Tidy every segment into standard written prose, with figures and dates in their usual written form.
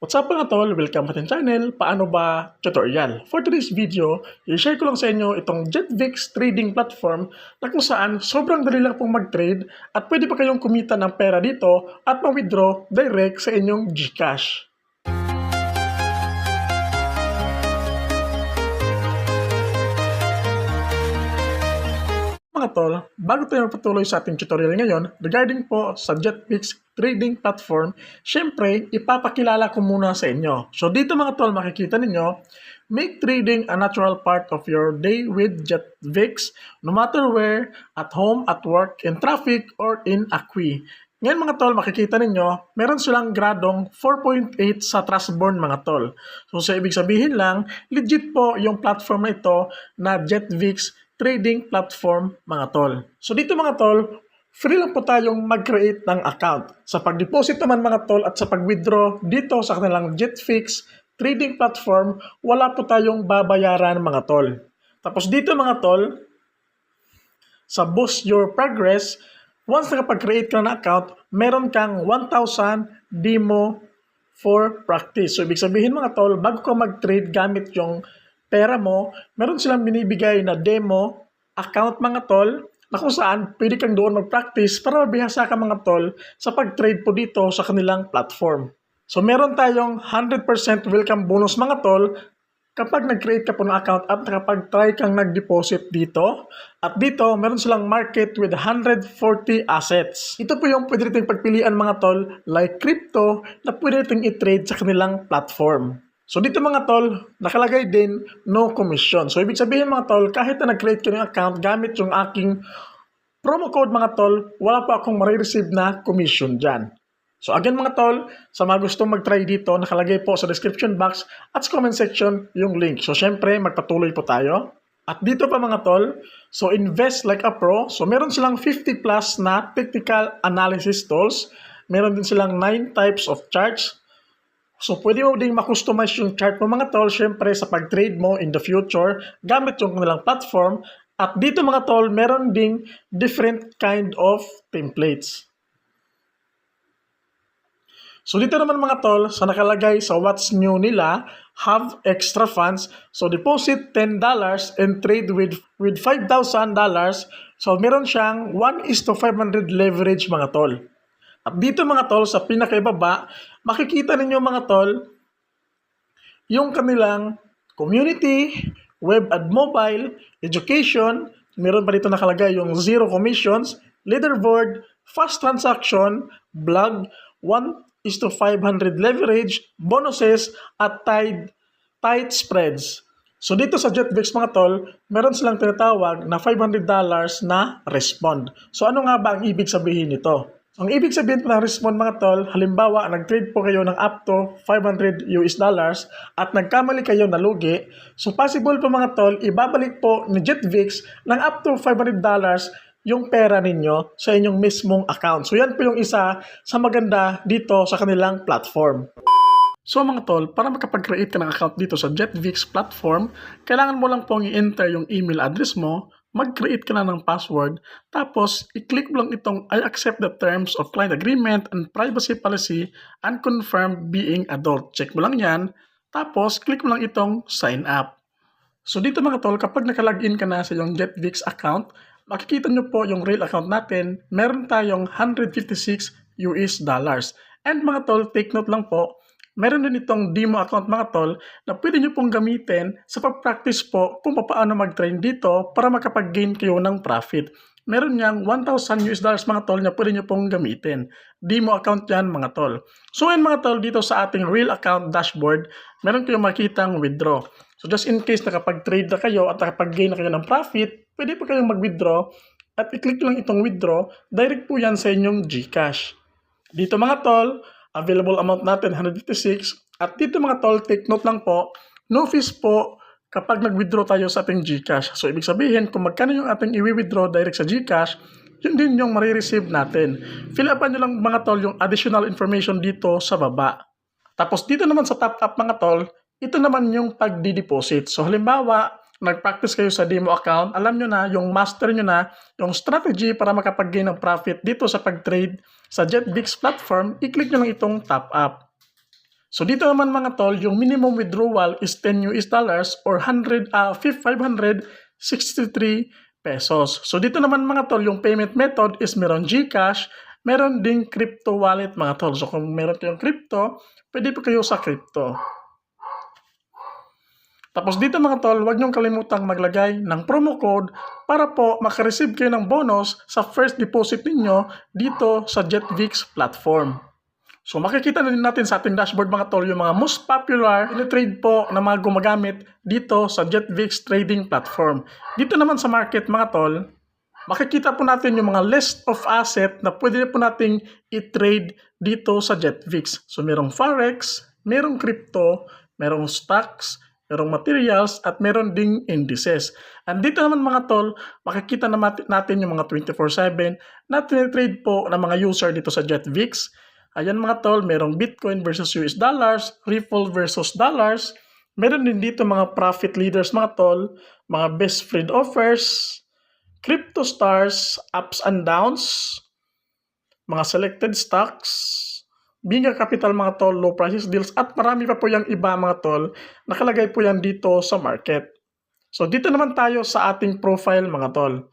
What's up mga tol? Welcome sa ating channel, Paano Ba Tutorial. For today's video, i-share ko lang sa inyo itong JetVix trading platform na kung saan sobrang dali lang pong mag-trade at pwede pa kayong kumita ng pera dito at ma-withdraw direct sa inyong GCash. Mga tol, bago tayo magpatuloy sa ating tutorial ngayon regarding po sa JetVix trading platform, syempre ipapakilala ko muna sa inyo. So dito mga tol, makikita ninyo, make trading a natural part of your day with JetVix, no matter where, at home, at work, in traffic, or in acqui. Ngayon mga tol, makikita ninyo, meron silang gradong 4.8 sa Trustborn mga tol. So sa ibig sabihin lang, legit po yung platform na ito na JetVix trading platform mga tol. So dito mga tol, free lang po tayong mag-create ng account. Sa pag-deposit naman mga tol at sa pag-withdraw dito sa kanilang JetVix trading platform, wala po tayong babayaran mga tol. Tapos dito mga tol, sa Boost Your Progress, once nakapag-create ka ng account, meron kang 1,000 demo for practice. So ibig sabihin mga tol, bago ka mag-trade gamit yung pera mo, meron silang binibigay na demo account mga tol na kung saan pwede kang doon mag-practice para mabihasa ka mga tol sa pag-trade po dito sa kanilang platform. So meron tayong 100% welcome bonus mga tol kapag nag-create ka po ng account at nakapag-try kang nag-deposit dito. At dito, meron silang market with 140 assets. Ito po yung pwede natin pagpilian mga tol like crypto na pwede natin i-trade sa kanilang platform. So dito mga tol, nakalagay din no commission. So ibig sabihin mga tol, kahit na nag-create ko ng account gamit yung aking promo code mga tol, wala pa akong marireceive na commission dyan. So again mga tol, sa mga gustong mag-try dito, nakalagay po sa description box at sa comment section yung link. So syempre, magpatuloy po tayo. At dito pa mga tol, so invest like a pro. So meron silang 50 plus na technical analysis tools. Meron din silang 9 types of charts. So, pwede mo ding ma-customize yung chart mo mga tol, syempre sa pag-trade mo in the future, gamit yung kanilang platform. At dito mga tol, meron ding different kind of templates. So, dito naman mga tol, sa nakalagay sa what's new nila, have extra funds. So, deposit $10 and trade with $5,000. So, meron siyang 1:500 leverage mga tol. At dito mga tol, sa pinakaibaba, makikita ninyo mga tol, yung kanilang community, web and mobile, education, meron pa dito nakalagay yung zero commissions, leaderboard, fast transaction, blog, 1:500 leverage, bonuses, at tight spreads. So dito sa JetVix mga tol, meron silang tinatawag na $500 na respond. So ano nga ba ang ibig sabihin nito? Ang ibig sabihin po ng respond mga tol, halimbawa nag-trade po kayo ng up to $500 at nagkamali kayo na lugi, so possible po mga tol, ibabalik po ni JetVix ng up to $500 yung pera ninyo sa inyong mismong account. So yan po yung isa sa maganda dito sa kanilang platform. So mga tol, para makapag-create ka ng account dito sa JetVix platform, kailangan mo lang pong i-enter yung email address mo, mag-create ka na ng password, tapos i-click mo lang itong I accept the terms of client agreement and privacy policy and confirm being adult. Check mo lang yan, tapos click mo lang itong sign up. So dito mga tol, kapag nakalagin ka na sa yung JetVix account, makikita nyo po yung real account natin, meron tayong $156. And mga tol, take note lang po, meron din itong demo account mga tol na pwede nyo pong gamitin sa pag-practice po kung paano mag-train dito para makapag-gain kayo ng profit. Meron niyang $1,000 mga tol na pwede nyo pong gamitin. Demo account yan mga tol. So yan mga tol, dito sa ating real account dashboard, meron kayong makitang withdraw. So just in case nakapag-trade na kayo at nakapag-gain na kayo ng profit, pwede po kayong mag-withdraw at i-click lang itong withdraw, direct po yan sa inyong GCash. Dito mga tol, available amount natin 156. At dito mga tol, take note lang po, no fees po kapag nag-withdraw tayo sa ating GCash. So ibig sabihin, kung magkano yung ating i-withdraw direct sa GCash, yun din yung marireceive natin. Fill upan nyo lang mga tol yung additional information dito sa baba. Tapos dito naman sa top up mga tol, ito naman yung pagdi-deposit. So halimbawa, nag-practice kayo sa demo account, alam nyo na, yung master nyo na, yung strategy para makapag-gain ng profit dito sa pag-trade sa JetVix platform, i-click nyo lang itong top up. So dito naman mga tol, yung minimum withdrawal is 10 US dollars or 563 pesos. So dito naman mga tol, yung payment method is meron GCash, meron ding crypto wallet mga tol. So kung meron kayong crypto, pwede po kayo sa crypto. Tapos dito mga tol, huwag niyong kalimutang maglagay ng promo code para po makareceive kayo ng bonus sa first deposit ninyo dito sa JetVix platform. So makikita na din natin sa ating dashboard mga tol yung mga most popular trade po na mga gumagamit dito sa JetVix trading platform. Dito naman sa market mga tol, makikita po natin yung mga list of asset na pwede po nating i-trade dito sa JetVix. So merong forex, merong crypto, merong stocks, merong materials, at meron ding indices. And dito naman mga tol, makikita natin yung mga 24/7 na trade po ng mga user dito sa JetVix. Ayan mga tol, merong Bitcoin versus US dollars, Ripple versus dollars. Meron din dito mga profit leaders mga tol, mga best friend offers, crypto stars, ups and downs, mga selected stocks, Binga Capital mga tol, low prices deals, at marami pa po yung iba mga tol. Nakalagay po yan dito sa market. So dito naman tayo sa ating profile mga tol.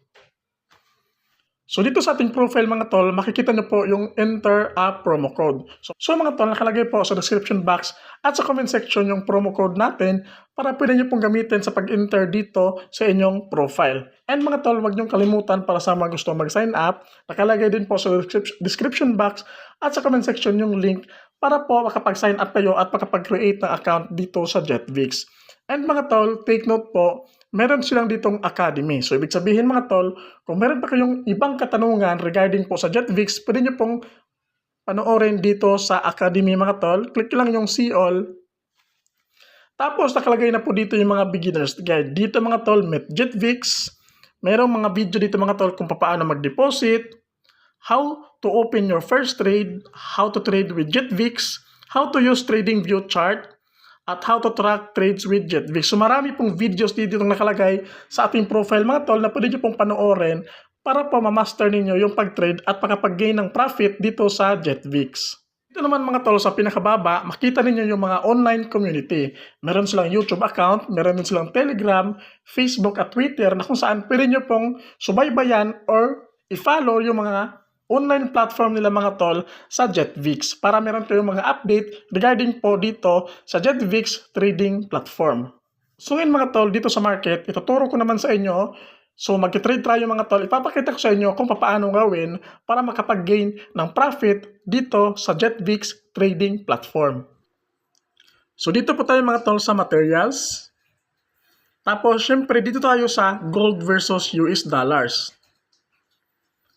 So dito sa ating profile mga tol, makikita nyo po yung enter a promo code. So mga tol, nakalagay po sa description box at sa comment section yung promo code natin para pwede nyo pong gamitin sa pag-enter dito sa inyong profile. And mga tol, huwag nyo kalimutan para sa mga gusto mag-sign up, nakalagay din po sa description box at sa comment section yung link para po makapag-sign up kayo at makapag-create ng account dito sa JetVix. And mga tol, take note po, meron silang ditong academy. So, ibig sabihin mga tol, kung meron pa kayong ibang katanungan regarding po sa JetVix, pwede nyo pong panoorin dito sa academy mga tol. Click lang yung see all. Tapos, nakalagay na po dito yung mga beginners guide. Dito mga tol, met JetVix. Merong mga video dito mga tol kung paano mag-deposit, how to open your first trade, how to trade with JetVix, how to use TradingView chart, at how to track trades with JetVix. So marami pong videos dito nakalagay sa ating profile mga tol na pwede nyo pong panoorin para po ma-master ninyo yung pag-trade at makapag-gain ng profit dito sa JetVix. Dito naman mga tol sa pinakababa, makita ninyo yung mga online community. Meron silang YouTube account, meron din silang Telegram, Facebook at Twitter na kung saan pwede nyo pong subaybayan or i-follow yung mga online platform nila mga tol sa JetVix para meron kayong mga update regarding po dito sa JetVix trading platform. So ngayon mga tol, dito sa market, ituturo ko naman sa inyo. So mag-trade tayo mga tol, ipapakita ko sa inyo kung paano gawin para makapag-gain ng profit dito sa JetVix trading platform. So dito po tayo mga tol sa materials. Tapos syempre dito tayo sa gold versus US dollars.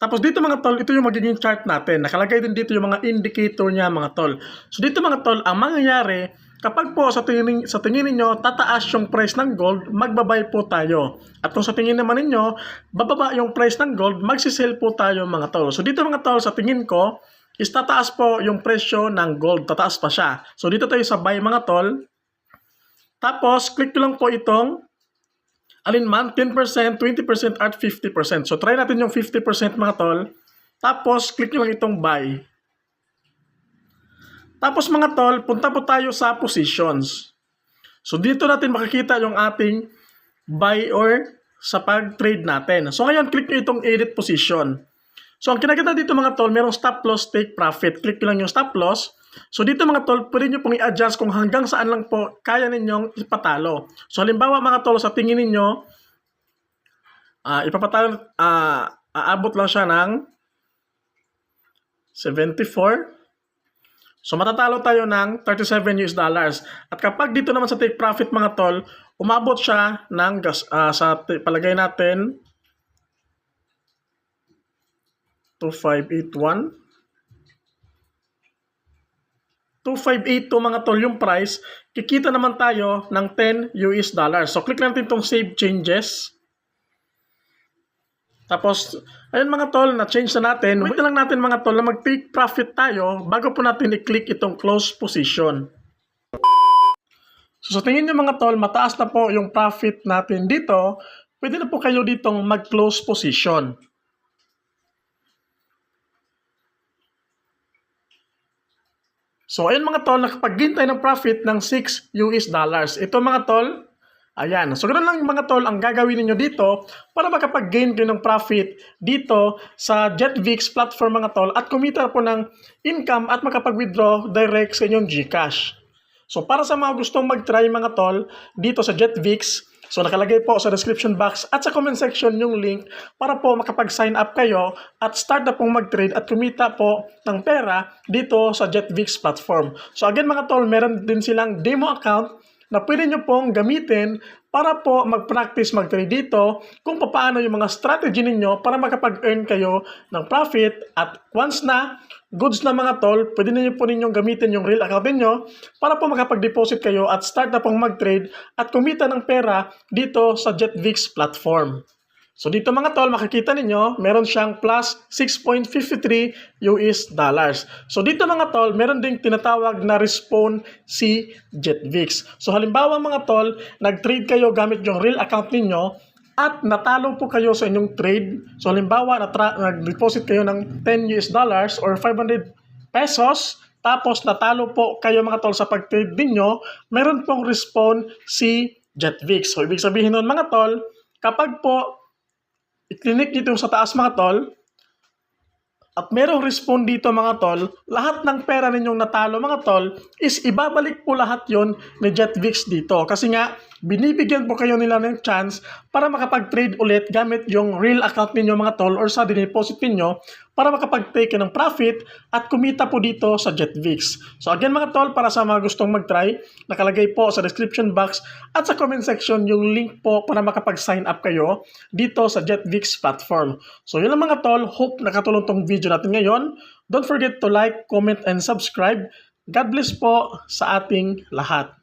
Tapos dito mga tol, ito yung magiging chart natin. Nakalagay din dito yung mga indicator niya mga tol. So dito mga tol, ang mangyayari, kapag po sa tingin ninyo tataas yung price ng gold, magbabay po tayo. At kung sa tingin naman ninyo, bababa yung price ng gold, magsisell po tayo mga tol. So dito mga tol, sa tingin ko, is tataas po yung presyo ng gold. Tataas pa siya. So dito tayo sa buy mga tol. Tapos, click ko lang po itong alinman, 10%, 20% at 50%. So, try natin yung 50% mga tol. Tapos, click nyo lang itong buy. Tapos mga tol, punta po tayo sa positions. So, dito natin makikita yung ating buy or sa pag-trade natin. So, ngayon, click nyo itong edit position. So, ang kinakita dito mga tol, merong stop loss, take profit. Click nyo lang yung stop loss. So dito mga tol, pwede nyo pong i-adjust kung hanggang saan lang po kaya ninyong ipatalo. So halimbawa mga tol, sa tingin ninyo, ipapatalo, aabot lang siya ng 74. So matatalo tayo ng 37 US dollars. At kapag dito naman sa take profit mga tol, umabot siya ng palagay natin 2581. 2582 mga tol yung price, kikita naman tayo ng 10 US dollars. So click natin itong save changes. Tapos, ayun mga tol, na-change na natin. Wait lang natin mga tol na mag-take profit tayo bago po natin i-click itong close position. So sa tingin nyo mga tol, mataas na po yung profit natin dito, pwede na po kayo ditong mag-close position. So ayun mga tol, nakapag-gain tayo ng profit ng $6. Ito mga tol, ayan. So ganoon lang mga tol ang gagawin niyo dito para makapag-gain kayo ng profit dito sa JetVix platform mga tol at kumita po ng income at makapag-withdraw direct sa inyong GCash. So para sa mga gustong mag-try mga tol dito sa JetVix, so nakalagay po sa description box at sa comment section yung link para po makapag-sign up kayo at start na pong mag-trade at kumita po ng pera dito sa JetVix platform. So again mga tol, meron din silang demo account na pwede nyo pong gamitin para po mag-practice mag-trade dito kung paano yung mga strategy ninyo para makapag-earn kayo ng profit at once na goods na mga tol, pwede niyo po ninyong gamitin yung real account niyo para po makapag-deposit kayo at start na pong mag-trade at kumita ng pera dito sa JetVix platform. So dito mga tol, makikita ninyo, meron siyang plus $6.53. So dito mga tol, meron ding tinatawag na respawn si JetVix. So halimbawa mga tol, nag-trade kayo gamit yung real account ninyo at natalo po kayo sa inyong trade. So halimbawa, nag-deposit kayo ng $10 or 500 pesos, tapos natalo po kayo mga tol sa pag-trade ninyo, meron pong respawn si JetVix. So ibig sabihin nun mga tol, kapag po i-click dito sa taas mga tol, at merong respawn dito mga tol, lahat ng pera ninyong natalo mga tol is ibabalik po lahat yon ni JetVix dito. Kasi nga, binibigyan po kayo nila ng chance para makapag-trade ulit gamit yung real account ninyo mga tol or sa dineposit ninyo para makapag-take ng profit at kumita po dito sa JetVix. So again mga tol, para sa mga gustong mag-try, nakalagay po sa description box at sa comment section yung link po para makapag-sign up kayo dito sa JetVix platform. So yun lang mga tol, hope nakatulong tong video natin ngayon. Don't forget to like, comment, and subscribe. God bless po sa ating lahat.